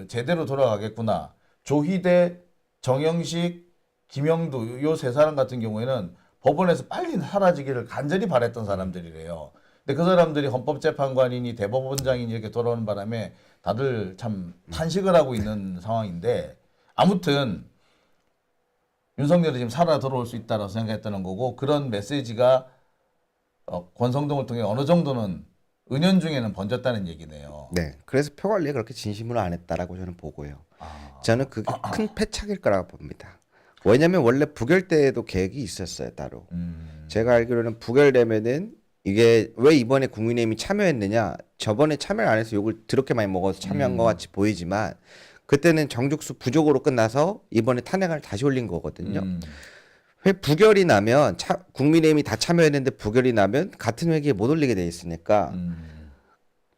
제대로 돌아가겠구나. 조희대, 정영식, 김영두 요 세 사람 같은 경우에는 법원에서 빨리 사라지기를 간절히 바랬던 사람들이래요. 근데 그 사람들이 헌법재판관이니 대법원장이니 이렇게 돌아오는 바람에 다들 참 탄식을 하고 있는 상황인데 아무튼 윤석열이 지금 살아 들어올 수 있다고 생각했다는 거고 그런 메시지가 권성동을 통해 어느 정도는 은연중에는 번졌다는 얘기네요. 네. 그래서 표 관리에 그렇게 진심으로 안 했다라고 저는 보고요. 아, 저는 그게 큰 패착일 거라고 봅니다. 왜냐하면 원래 부결 때에도 계획이 있었어요, 따로. 제가 알기로는 부결되면은 이게 왜 이번에 국민의힘이 참여했느냐? 저번에 참여를 안 해서 욕을 더럽게 많이 먹어서 참여한 것 같이 보이지만 그때는 정죽수 부족으로 끝나서 이번에 탄핵을 다시 올린 거거든요. 회 부결이 나면 국민의힘이 다 참여했는데 부결이 나면 같은 회기에 못 올리게 돼 있으니까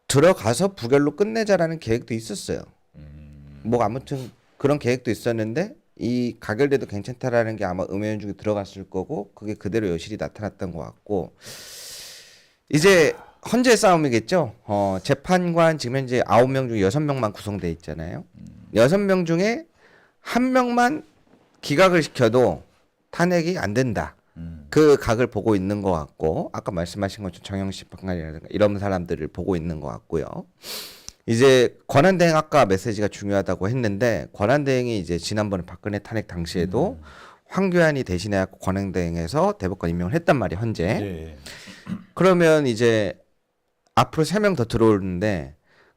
들어가서 부결로 끝내자라는 계획도 있었어요. 뭐 아무튼 그런 계획도 있었는데 이 가결돼도 괜찮다라는 게 아마 음해연 중에 들어갔을 거고 그게 그대로 여실히 나타났던 것 같고 이제 헌재 싸움이겠죠. 재판관 지금 현재 9명 중에 6명만 구성돼 있잖아요. 6명 중에 1명만 기각을 시켜도 탄핵이 안 된다. 그 각을 보고 있는 것 같고 아까 말씀하신 것처럼 정영식 판관이라든가 이런 사람들을 보고 있는 것 같고요. 이제 권한대행 아까 메시지가 중요하다고 했는데 권한대행이 이제 지난번에 박근혜 탄핵 당시에도 황교안이 대신해 갖고 권한대행해서 대법관 임명을 했단 말이에요. 현재. 예. 그러면 이제 앞으로 3명 더 들어오는데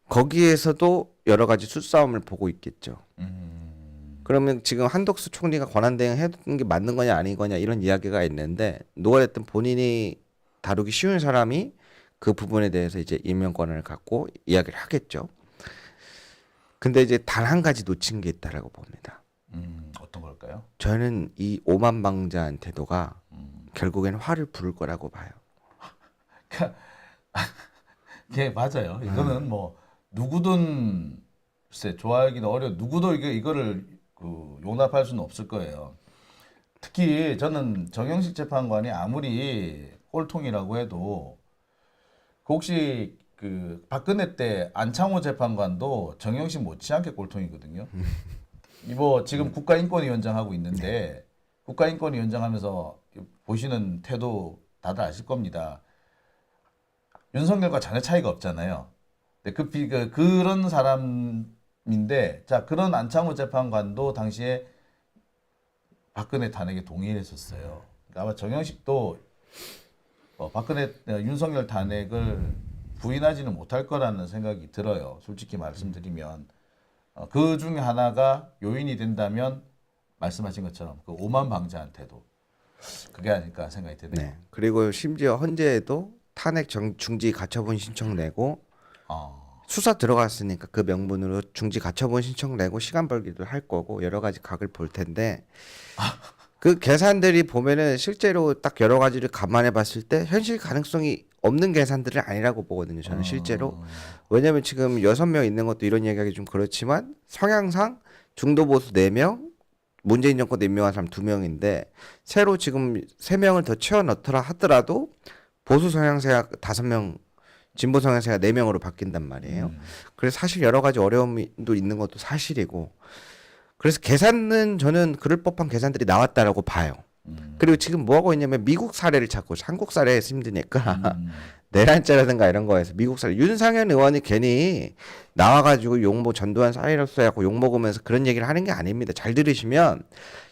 거기에서도 여러 가지 수싸움을 보고 있겠죠. 그러면 지금 한덕수 총리가 권한대행 했던 게 맞는 거냐 아닌 거냐 이런 이야기가 있는데 누가 됐든 본인이 다루기 쉬운 사람이 그 부분에 대해서 이제 임명권을 갖고 이야기를 하겠죠. 근데 이제 단 한 가지 놓친 게 있다라고 봅니다. 어떤 걸까요? 저는 이 오만방자한 태도가 결국에는 화를 부를 거라고 봐요. 예, 맞아요. 이거는 뭐 누구든 글쎄 좋아하기는 누구도 이거를 용납할 수는 없을 거예요. 특히 저는 정영식 재판관이 아무리 꼴통이라고 해도 혹시 그 박근혜 때 안창호 재판관도 정영식 못지않게 꼴통이거든요. 이거 지금 국가인권위원장 하고 있는데 국가인권위원장 하면서 보시는 태도 다들 아실 겁니다. 윤석열과 전혀 차이가 없잖아요. 근데 그런 사람인데 자 그런 안창호 재판관도 당시에 박근혜 탄핵에 동의했었어요. 그러니까 아마 정영식도 박근혜 윤석열 탄핵을 부인하지는 못할 거라는 생각이 들어요. 솔직히 말씀드리면 그 중에 하나가 요인이 된다면 말씀하신 것처럼 그 오만방자한 태도 그게 아닐까 생각이 드네요. 네. 그리고 심지어 헌재에도 탄핵 중지 가처분 신청 내고 수사 들어갔으니까 그 명분으로 중지 가처분 신청 내고 시간 벌기도 할 거고 여러 가지 각을 볼 텐데 그 계산들이 보면은 실제로 딱 여러 가지를 감안해 봤을 때 현실 가능성이 없는 계산들은 아니라고 보거든요. 저는 실제로. 왜냐하면 지금 6명 있는 것도 이런 이야기하기 좀 그렇지만 성향상 중도 보수 4명, 문재인 정권 때 임명한 사람 2명인데 새로 지금 3명을 더 채워 넣더라 하더라도 보수 성향세가 5명, 진보 성향세가 4명으로 바뀐단 말이에요. 그래서 사실 여러 가지 어려움도 있는 것도 사실이고 그래서 계산은 저는 그럴 법한 계산들이 나왔다라고 봐요. 그리고 지금 뭐 하고 있냐면 미국 사례를 찾고 한국 사례에서 힘드니까 내란죄라든가 이런 거에서 미국 사례 윤상현 의원이 괜히 나와가지고 용모 전두환 사례로서 하고 욕 먹으면서 그런 얘기를 하는 게 아닙니다. 잘 들으시면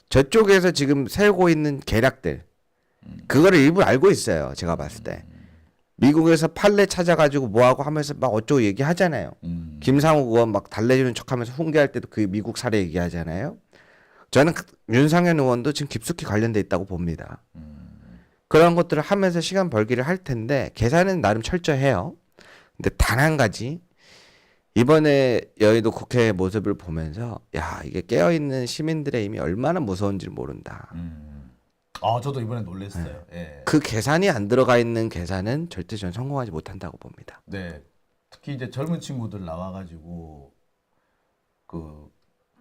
저쪽에서 지금 세우고 있는 계략들 그거를 일부 알고 있어요. 제가 봤을 때 미국에서 판례 찾아가지고 뭐하고 하면서 막 어쩌고 얘기하잖아요. 김상욱 의원 막 달래주는 척하면서 훈계할 때도 그 미국 사례 얘기하잖아요. 저는 윤상현 의원도 지금 깊숙이 관련돼 있다고 봅니다. 그런 것들을 하면서 시간 벌기를 할 텐데 계산은 나름 철저해요. 근데 단 한 가지 이번에 여의도 국회 모습을 보면서 야 이게 깨어있는 시민들의 힘이 얼마나 무서운지 모른다. 저도 이번에 놀랐어요. 예. 그 계산이 안 들어가 있는 계산은 절대 전 성공하지 못한다고 봅니다. 네. 특히 이제 젊은 친구들 나와가지고 그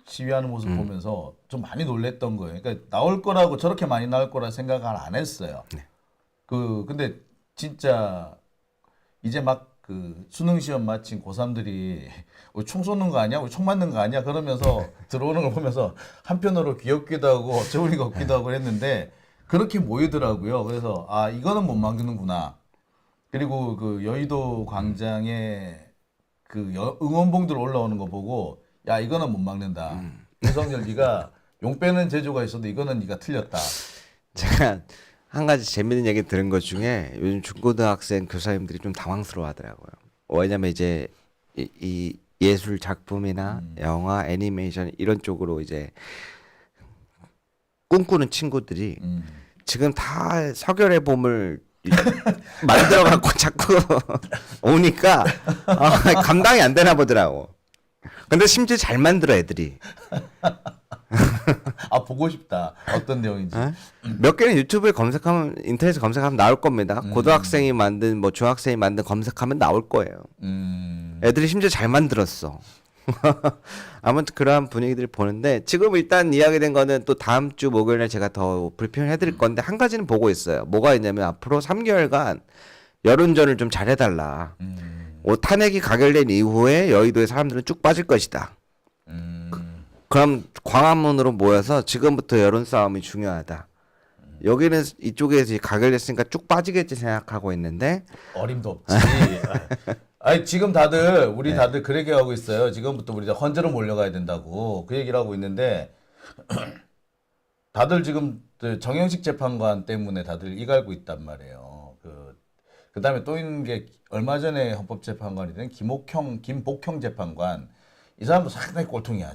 시위하는 모습 보면서 좀 많이 놀랬던 거예요. 그러니까 나올 거라고 저렇게 많이 나올 거라 생각을 안 했어요. 네. 근데 진짜 이제 막 그 수능 시험 마친 고3들이 우리 총 쏘는 거 아니야? 우리 총 맞는 거 아니야? 그러면서 들어오는 걸 보면서 한편으로 귀엽기도 하고 어처구니가 없기도 하고 했는데 그렇게 모이더라고요. 그래서 아 이거는 못 막는구나. 그리고 그 여의도 광장에 그 응원봉들 올라오는 거 보고 야 이거는 못 막는다. 윤석열 네가 용 빼는 재주가 있어도 이거는 네가 틀렸다. 제가 한 가지 재밌는 얘기 들은 것 중에 요즘 중고등학생 교사님들이 좀 당황스러워하더라고요. 왜냐면 이제 이 예술 작품이나 영화, 애니메이션 이런 쪽으로 이제 꿈꾸는 친구들이 지금 다 서결의 봄을 만들어 갖고 자꾸 오니까 감당이 안 되나 보더라고. 근데 심지어 잘 만들어 애들이. 아 보고 싶다. 어떤 내용인지. 몇 개는 유튜브에 검색하면 인터넷에 검색하면 나올 겁니다. 고등학생이 만든 뭐 중학생이 만든 검색하면 나올 거예요. 애들이 심지어 잘 만들었어. 아무튼 그러한 분위기들을 보는데 지금 일단 이야기된 거는 또 다음 주 목요일에 제가 더 브리핑을 해드릴 건데 한 가지는 보고 있어요. 뭐가 있냐면 앞으로 3개월간 여론전을 좀 잘해달라. 탄핵이 가결된 이후에 여의도의 사람들은 쭉 빠질 것이다. 그럼 광화문으로 모여서 지금부터 여론 싸움이 중요하다. 여기는 이쪽에서 가결됐으니까 쭉 빠지겠지 생각하고 있는데 어림도 없지. 아니 지금 다들 우리 다들 그 얘기하고 있어요. 지금부터 우리 헌재로 몰려가야 된다고 그 얘기를 하고 있는데 다들 지금 정영식 재판관 때문에 다들 이갈고 있단 말이에요. 그다음에 또 있는 게 얼마 전에 헌법재판관이 된 김복형 재판관. 이 사람도 상당히 꼴통이야.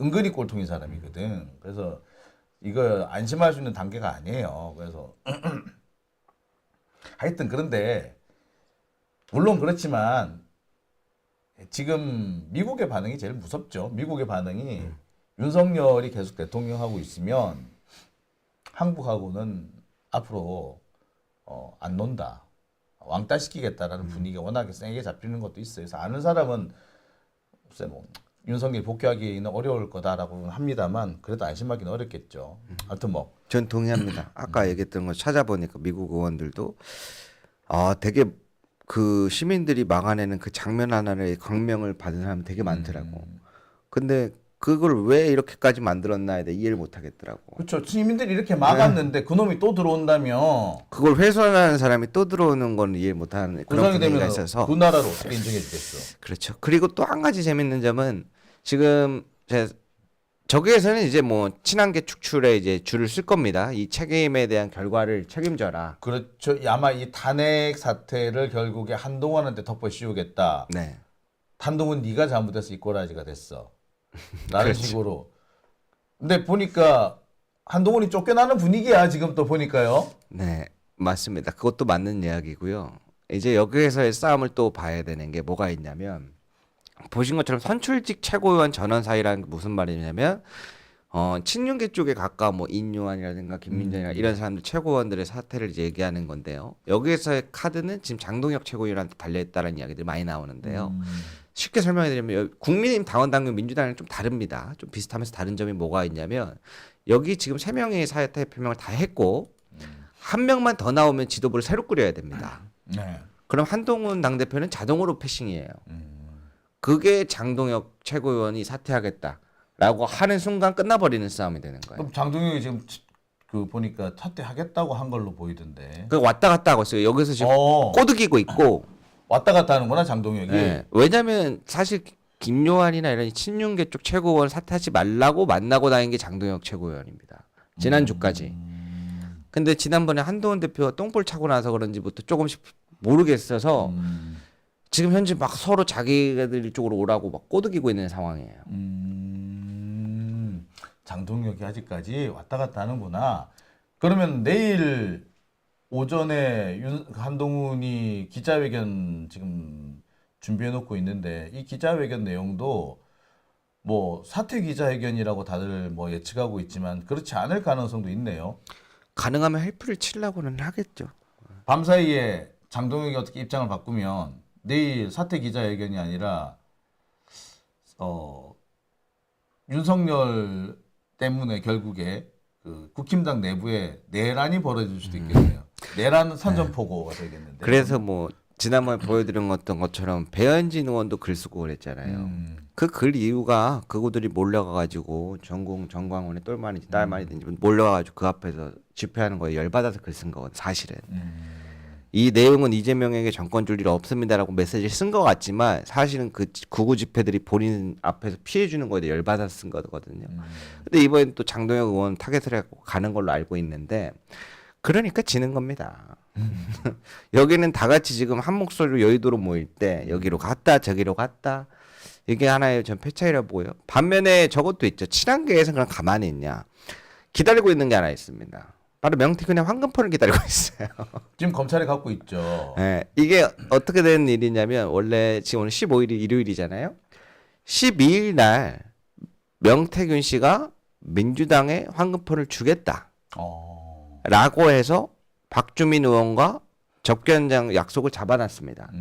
은근히 꼴통인 사람이거든. 그래서 이거 안심할 수 있는 단계가 아니에요. 그래서 하여튼 그런데 물론 그렇지만 지금 미국의 반응이 제일 무섭죠. 미국의 반응이 윤석열이 계속 대통령하고 있으면 한국하고는 앞으로 안 논다. 왕따 시키겠다라는 분위기가 워낙에 세게 잡히는 것도 있어요. 그래서 아는 사람은 글쎄 뭐 윤석열 복귀하기는 어려울 거다라고 합니다만 그래도 안심하기는 어렵겠죠. 하여튼 뭐 전 동의합니다. 아까 얘기했던 거 찾아보니까 미국 의원들도 되게 그 시민들이 막아내는 그 장면 하나를 강명을 받은 사람이 되게 많더라고. 근데 그걸 왜 이렇게까지 만들었나에 대해 이해를 못 하겠더라고. 그렇죠. 시민들이 이렇게 막았는데 그놈이 또 들어온다며 그걸 훼손하는 사람이 또 들어오는 건 이해 못 하는 그런 구성이 분위기가 되면 있어서. 그 나라로 어떻게 인정해 주겠어. 그렇죠. 그리고 또 한 가지 재밌는 점은 지금 저기에서는 이제 뭐 친한계 축출에 이제 줄을 쓸 겁니다. 이 책임에 대한 결과를 책임져라. 그렇죠. 아마 이 탄핵 사태를 결국에 한동훈한테 덮어 씌우겠다. 네. 한동훈 네가 잘못해서 이 꼬라지가 됐어. 라는 그렇죠. 식으로. 근데 보니까 한동훈이 쫓겨나는 분위기야 지금 또 보니까요. 네, 맞습니다. 그것도 맞는 이야기고요. 이제 여기에서의 싸움을 또 봐야 되는 게 뭐가 있냐면 보신 것처럼 선출직 최고위원 전원 사이라는 게 무슨 말이냐면 친윤계 쪽에 가까운 뭐 인요한이라든가 김민정이나 이런 사람들 최고위원들의 사태를 이제 얘기하는 건데요. 여기에서의 카드는 지금 장동혁 최고위원한테 달려있다는 이야기들이 많이 나오는데요. 쉽게 설명해드리면 국민의힘 당원 당규 민주당이랑 좀 다릅니다. 좀 비슷하면서 다른 점이 뭐가 있냐면 여기 지금 3명의 사퇴 표명을 다 했고 한 명만 더 나오면 지도부를 새로 꾸려야 됩니다. 네. 그럼 한동훈 당대표는 자동으로 패싱이에요. 그게 장동혁 최고위원이 사퇴하겠다라고 하는 순간 끝나버리는 싸움이 되는 거예요. 그럼 장동혁이 지금 그 보니까 사퇴하겠다고 한 걸로 보이던데. 그 왔다 갔다 하고 있어요. 여기서 지금 꼬드기고 있고. 왔다 갔다 하는구나 장동혁이. 네. 왜냐하면 사실 김요한이나 이런 친윤계 쪽 최고위원 사퇴하지 말라고 만나고 다닌 게 장동혁 최고위원입니다. 지난주까지. 근데 지난번에 한동훈 대표가 똥볼 차고 나서 그런지부터 조금씩 모르겠어서 지금 현재 막 서로 자기들 쪽으로 오라고 막 꼬드기고 있는 상황이에요. 장동혁이 아직까지 왔다 갔다 하는구나. 그러면 내일 오전에 한동훈이 기자회견 지금 준비해 놓고 있는데 이 기자회견 내용도 뭐 사퇴 기자회견이라고 다들 뭐 예측하고 있지만 그렇지 않을 가능성도 있네요. 가능하면 헬프를 치려고는 하겠죠. 밤사이에 장동혁이 어떻게 입장을 바꾸면 내일 사퇴 기자회견이 아니라 윤석열 때문에 결국에 그 국힘당 내부에 내란이 벌어질 수도 있겠네요. 내란 선전포고가 되겠는데. 그래서 뭐 지난번에 보여드린 어떤 것처럼 배현진 의원도 글 쓰고 그랬잖아요. 그 글 이유가 그구들이 몰려가가지고 정광훈의 똘마니지 딸마니든지 몰려가가지고 그 앞에서 집회하는 거에 열받아서 글 쓴 거거든 사실은. 이 내용은 이재명에게 정권 줄 일 없습니다라고 메시지를 쓴 것 같지만 사실은 그 구구 집회들이 본인 앞에서 피해 주는 거에 대해 열받아서 쓴 거거든요. 근데 이번엔 또 장동혁 의원 타겟을 해고 가는 걸로 알고 있는데 그러니까 지는 겁니다. 여기는 다 같이 지금 한 목소리로 여의도로 모일 때 여기로 갔다 저기로 갔다 이게 하나의 전 폐차이라 보여요. 반면에 저것도 있죠. 친한계에서 그냥 가만히 있냐. 기다리고 있는 게 하나 있습니다. 바로 명태균의 황금폰을 기다리고 있어요. 지금 검찰이 갖고 있죠. 네, 이게 어떻게 된 일이냐면 원래 지금 오늘 15일이 일요일이잖아요. 12일 날 명태균 씨가 민주당에 황금폰을 주겠다. 라고 해서 박주민 의원과 접견장 약속을 잡아놨습니다.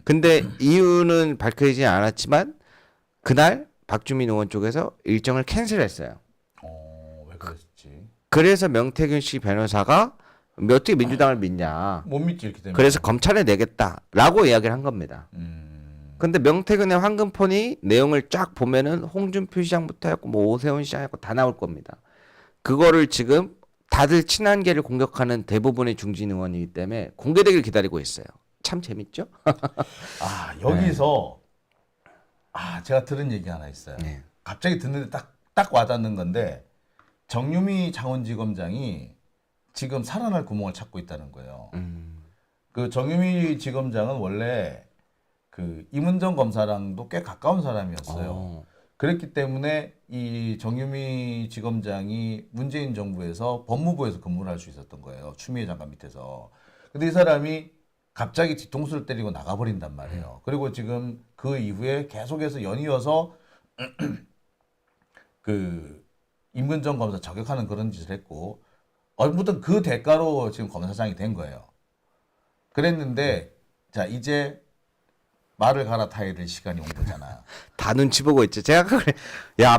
근데 이유는 밝혀지지 않았지만 그날 박주민 의원 쪽에서 일정을 캔슬했어요. 왜 그랬지? 그래서 명태균 씨 변호사가 어떻게 민주당을 믿냐. 못 믿지 이렇게 되면. 그래서 검찰에 내겠다라고 이야기를 한 겁니다. 근데 명태균의 황금폰이 내용을 쫙 보면은 홍준표 시장부터 해갖고 뭐 오세훈 시장 해갖고 다 나올 겁니다. 그거를 지금 다들 친한계를 공격하는 대부분의 중진 의원이기 때문에 공개되길 기다리고 있어요. 참 재밌죠? 여기서 제가 들은 얘기 하나 있어요. 네. 갑자기 듣는데 딱 와닿는 건데 정유미 창원지검장이 지금 살아날 구멍을 찾고 있다는 거예요. 그 정유미 지검장은 원래 그 임은정 검사랑도 꽤 가까운 사람이었어요. 그랬기 때문에 이 정유미 지검장이 문재인 정부에서 법무부에서 근무를 할 수 있었던 거예요. 추미애 장관 밑에서. 근데 이 사람이 갑자기 뒤통수를 때리고 나가버린단 말이에요. 그리고 지금 그 이후에 계속해서 연이어서 그 임근정 검사 저격하는 그런 짓을 했고 아무튼 그 대가로 지금 검사장이 된 거예요. 그랬는데 자 이제 말을 갈아타야 될 시간이 온 거잖아요. 다 눈치 보고 있죠. 제가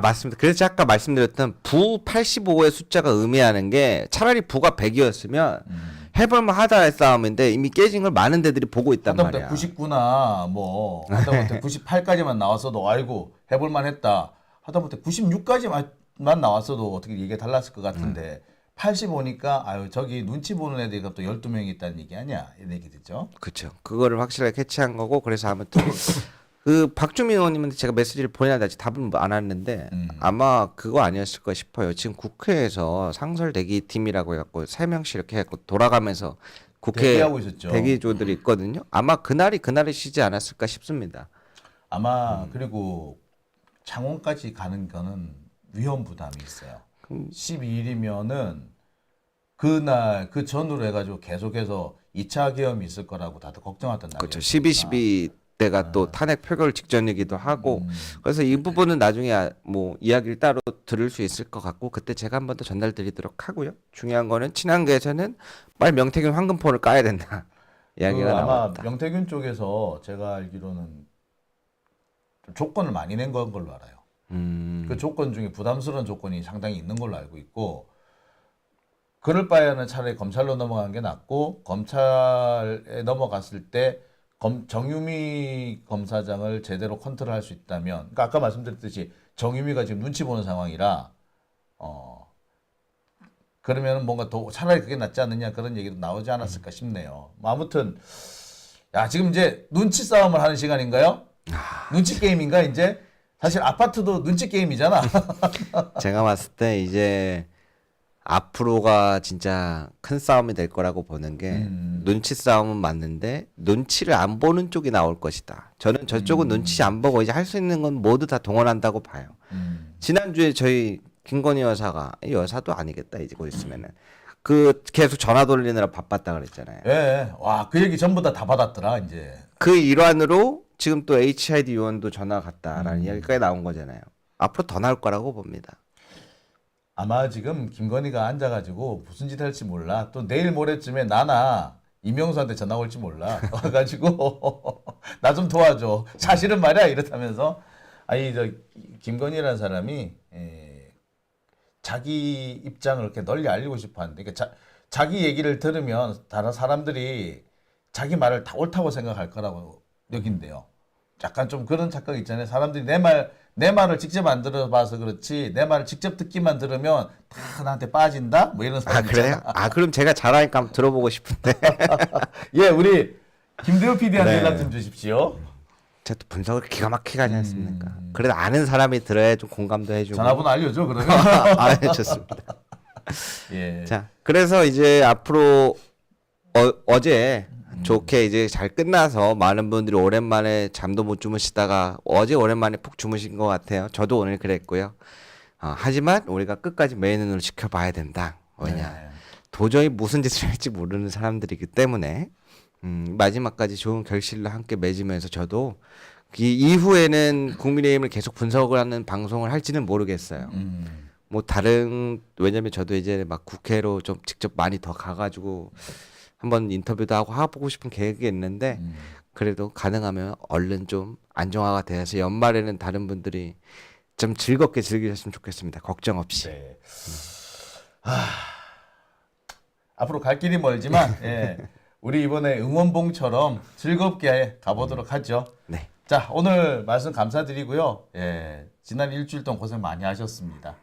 맞습니다. 그래서 아까 말씀드렸던 부 85의 숫자가 의미하는 게 차라리 부가 100이었으면 해볼만 하다의 싸움인데 이미 깨진 걸 많은 데들이 보고 있단 하다못해 말이야. 99나 뭐 하다못해 98까지만 나왔어도 아이고 해볼만 했다. 하다못해 96까지만 나왔어도 어떻게 얘기가 달랐을 것 같은데 85니까 아유 저기 눈치 보는 애들이 또 12명이 있다는 얘기 아니야 이런 얘기 듣죠. 그렇죠. 그거를 확실하게 캐치한 거고 그래서 아무튼 그 박주민 의원님한테 제가 메시지를 보내는데 아직 답은 안 왔는데 아마 그거 아니었을까 싶어요. 지금 국회에서 상설 대기팀이라고 해갖고 3명씩 이렇게 해갖고 돌아가면서 국회 대기하고 있었죠. 대기조들이 있거든요. 아마 그날이시지 않았을까 싶습니다. 아마 그리고 창원까지 가는 거는 위험 부담이 있어요. 12일이면은 그날 그 전후로 해가지고 계속해서 2차 계엄이 있을 거라고 다들 걱정하던 날이었어요. 그렇죠. 12 때가 또 탄핵 표결 직전이기도 하고 그래서 이 부분은 나중에 뭐 이야기를 따로 들을 수 있을 것 같고 그때 제가 한 번 더 전달드리도록 하고요. 중요한 거는 친한계에서는 빨리 명태균 황금폰을 까야 된다 이야기가 아마 나왔다. 명태균 쪽에서 제가 알기로는 좀 조건을 많이 낸 걸로 알아요. 그 조건 중에 부담스러운 조건이 상당히 있는 걸로 알고 있고 그럴 바에는 차라리 검찰로 넘어가는 게 낫고 검찰에 넘어갔을 때 정유미 검사장을 제대로 컨트롤할 수 있다면 그러니까 아까 말씀드렸듯이 정유미가 지금 눈치 보는 상황이라 그러면 뭔가 더 차라리 그게 낫지 않느냐 그런 얘기도 나오지 않았을까 싶네요. 뭐 아무튼 지금 이제 눈치 싸움을 하는 시간인가요? 눈치 게임인가 이제? 사실 아파트도 눈치 게임이잖아. 제가 봤을 때 이제 앞으로가 진짜 큰 싸움이 될 거라고 보는 게 눈치 싸움은 맞는데 눈치를 안 보는 쪽이 나올 것이다. 저는 저쪽은 눈치 안 보고 이제 할 수 있는 건 모두 다 동원한다고 봐요. 지난주에 저희 김건희 여사가 여사도 아니겠다 이제 곧 있으면은 그 계속 전화 돌리느라 바빴다 그랬잖아요. 예. 와, 그 얘기 전부 다 받았더라, 이제. 그 일환으로 지금 또 HID 요원도 전화 갔다라는 이야기까지 나온 거잖아요. 앞으로 더 나올 거라고 봅니다. 아마 지금 김건희가 앉아가지고 무슨 짓 할지 몰라. 또 내일 모레쯤에 나나 이명수한테 전화 올지 몰라. 와가지고 나 좀 도와줘. 사실은 말이야 이렇다면서. 아니 저 김건희라는 사람이 자기 입장을 이렇게 널리 알리고 싶어 하는데 그러니까 자기 얘기를 들으면 다른 사람들이 자기 말을 다 옳다고 생각할 거라고 여긴대요. 약간 좀 그런 착각 있잖아요. 사람들이 내 말을 직접 안 들어봐서 그렇지 내 말을 직접 듣기만 들으면 다 나한테 빠진다? 뭐 이런 아 사람 그래요? 있잖아. 아 그럼 제가 잘하니까 한번 들어보고 싶은데 예, 우리 김대호 PD한테 네. 연락 좀 주십시오. 제가 또 분석을 기가 막히게 하지 않습니까? 그래도 아는 사람이 들어야 좀 공감도 해주고. 전화번호 알려줘 그러면. 아, 네, 좋습니다. 예. 자, 그래서 이제 앞으로 어제 좋게 이제 잘 끝나서 많은 분들이 오랜만에 잠도 못 주무시다가 어제 오랜만에 푹 주무신 것 같아요. 저도 오늘 그랬고요. 하지만 우리가 끝까지 매의 눈으로 지켜봐야 된다. 왜냐? 네. 도저히 무슨 짓을 할지 모르는 사람들이기 때문에 마지막까지 좋은 결실로 함께 맺으면서 저도 이 이후에는 국민의힘을 계속 분석을 하는 방송을 할지는 모르겠어요. 뭐 다른 왜냐면 저도 이제 막 국회로 좀 직접 많이 더 가가지고 한번 인터뷰도 하고 해보고 싶은 계획이 있는데 그래도 가능하면 얼른 좀 안정화가 돼서 연말에는 다른 분들이 좀 즐겁게 즐기셨으면 좋겠습니다. 걱정 없이. 네. 앞으로 갈 길이 멀지만 예. 우리 이번에 응원봉처럼 즐겁게 가보도록 하죠. 네. 자, 오늘 말씀 감사드리고요. 예. 지난 일주일 동안 고생 많이 하셨습니다.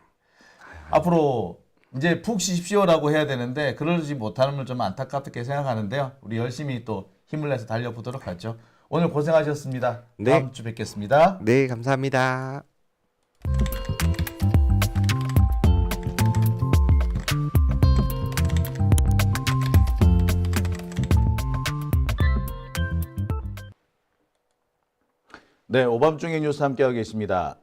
앞으로 이제 푹 쉬십시오라고 해야 되는데 그러지 못하는 걸 좀 안타깝게 생각하는데요. 우리 열심히 또 힘을 내서 달려보도록 하죠. 오늘 고생하셨습니다. 네. 다음 주 뵙겠습니다. 네, 감사합니다. 네, 오밤중의 뉴스 함께하고 계십니다.